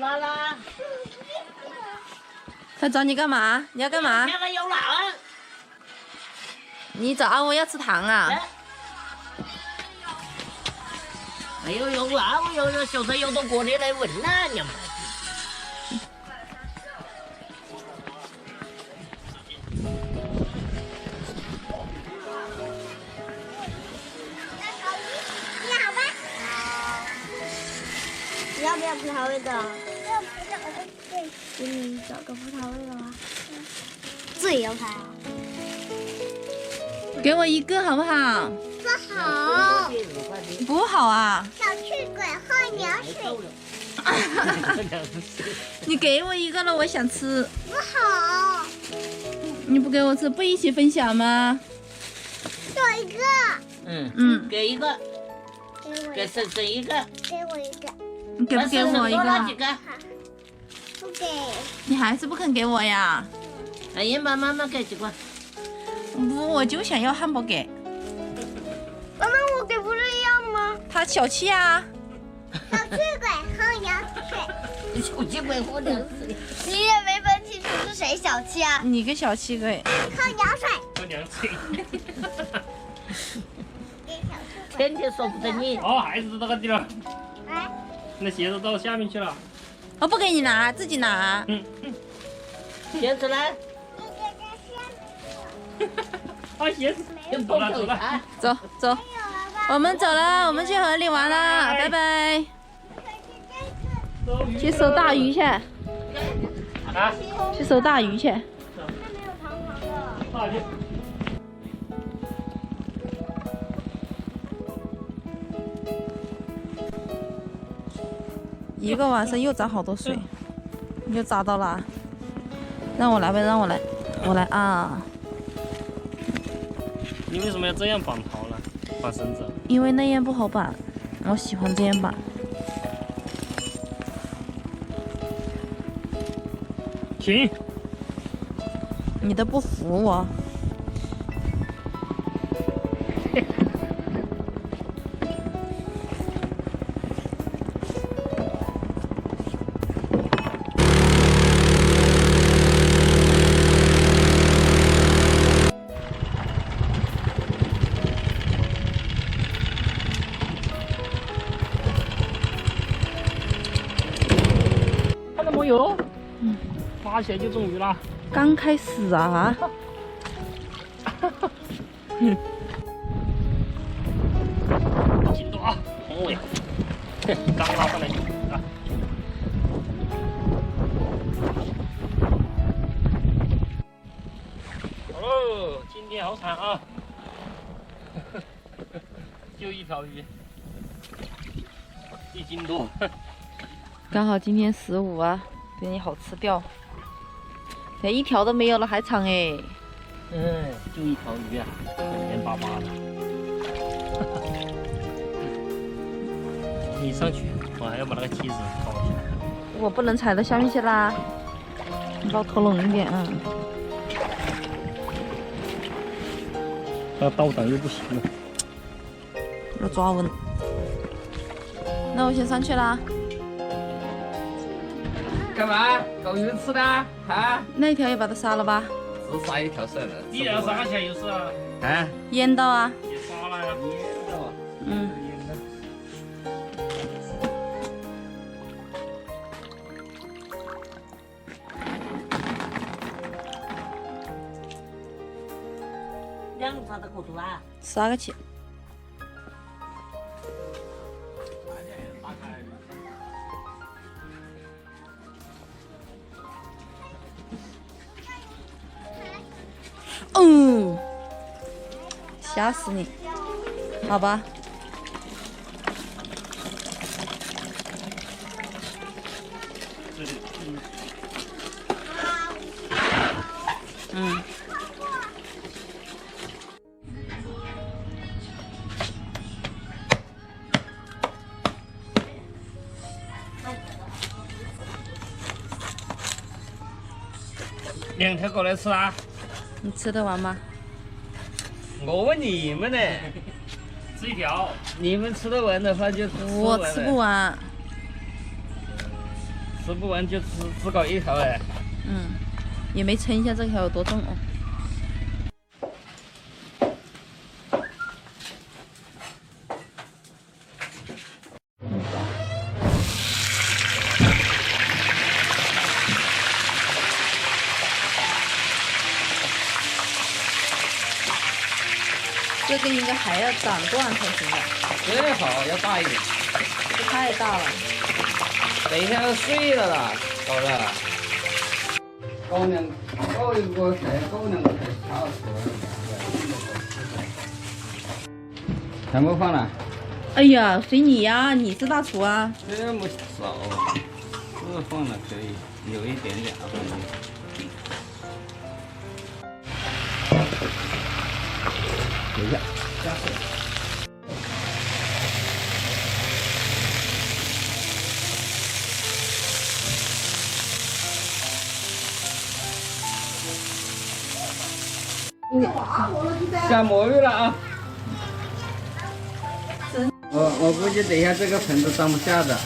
拿啦！他找你干嘛？你要干嘛？两个有辣。你找阿文要吃糖啊？哎呦，有辣！我有小时候有到过年来问呐，娘们。你要不要葡萄味的？要葡萄味。对，给你找个葡萄味的吗？自己要拍啊。给我一个好不好？不好。不好啊！小气鬼喝凉水。你给我一个了，我想吃。不好。你不给我吃，不一起分享吗？给我一个。嗯，给一个，给婶婶一个，给我一个。你给不给我一个？不给。你还是不肯给我呀？哎呀，妈妈给几个？不，我就想要汉堡给。妈妈，我给不是一样的吗？他小气啊！小气鬼喝凉水。小气鬼喝凉水。你也没分清楚是谁小气啊？你个小气鬼！喝凉水。喝凉水。天天说不得你。哦，还是这个地儿。哎。那鞋子到下面去了。我不给你拿，自己拿。鞋子呢？啊，鞋子。走了走了。走走，我们走了，我们去河里玩了，拜拜。去收大鱼去。啊？去收大鱼去。大鱼。一个晚上又涨好多水，又砸到了。让我来呗，让我来，我来啊！你为什么要这样绑头呢？绑绳子？因为那样不好绑，我喜欢这样绑。停！你都不服我。看到没有？发起来就中鱼了。刚开始啊。劲多啊！哦呀，刚拉上来啊！哦，今天好惨啊！就一条鱼，1斤多。刚好今天15啊，给你好吃掉。连一条都没有了，还长哎。就一条鱼啊，黏巴巴的。你上去，我还要把那个梯子套一下。我不能踩到下面去啦，你把我拖拢一点啊。那倒档又不行了。要抓稳。那我先上去啦。干嘛？搞鱼吃的啊？那条也把它杀了吧。只杀一条算了。你要杀起来就是啊。啊？腌到啊。也杀了呀。嗯。两杀的过头啊！杀个去。吓死你！好吧。2条过来吃啊！你吃得完吗？我问你们呢，吃1条。你们吃得完的话就吃完了。我吃不完。吃不完就只搞一条哎。嗯，也没称一下这条有多重哦。这个应该还要斩断才行的，最好要大一点，这太大了。等一下要碎了啦，搞的。高粱高一锅菜，高粱菜炒出来。全部放了。哎呀，随你呀，你是大厨啊。这么少，这放了可以，有一点点啊。等一下，加水。下魔芋了啊！我估计等一下这个盆子装不下的啊。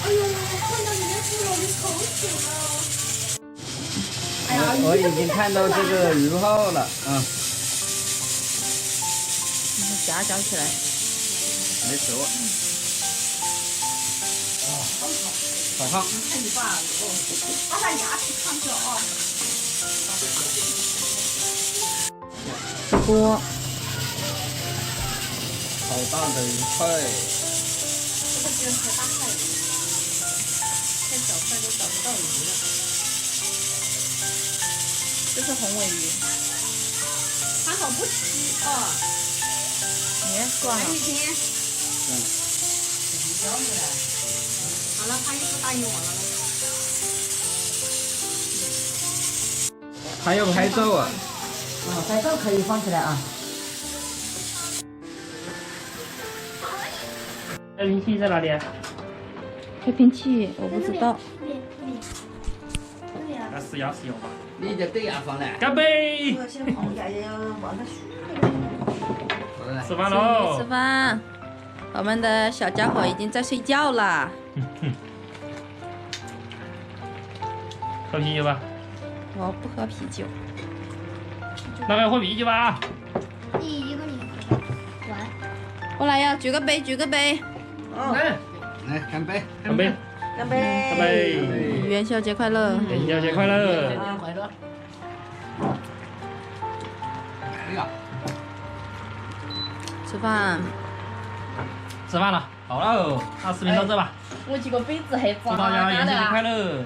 哎呦，看到里面是我的头血了。我已经看到这个鱼泡了啊。夹起来。没熟。好烫。把它牙齿看着啊。这锅。好大的一块。这个居然才大块。看小块都找不到鱼了。这是红尾鱼。还好不吃啊。哎，断了。好了，他又不答应我了。还有拍照啊？拍照可以放起来啊。开瓶器在哪里？开瓶器我不知道。那是牙是有吧？你就对牙放了。干杯！吃饭喽！吃饭。我们的小家伙已经在睡觉了。喝啤酒吧。我不喝啤酒。那个喝啤酒吧。第一个你玩。过来呀，举个杯，举个杯。来干杯！干杯！干杯！干杯！元宵节快乐！元宵节快乐！快乐！哎呀，吃饭。吃饭了，好了，那视频到这吧。我这个杯子还祝大家元宵节快乐！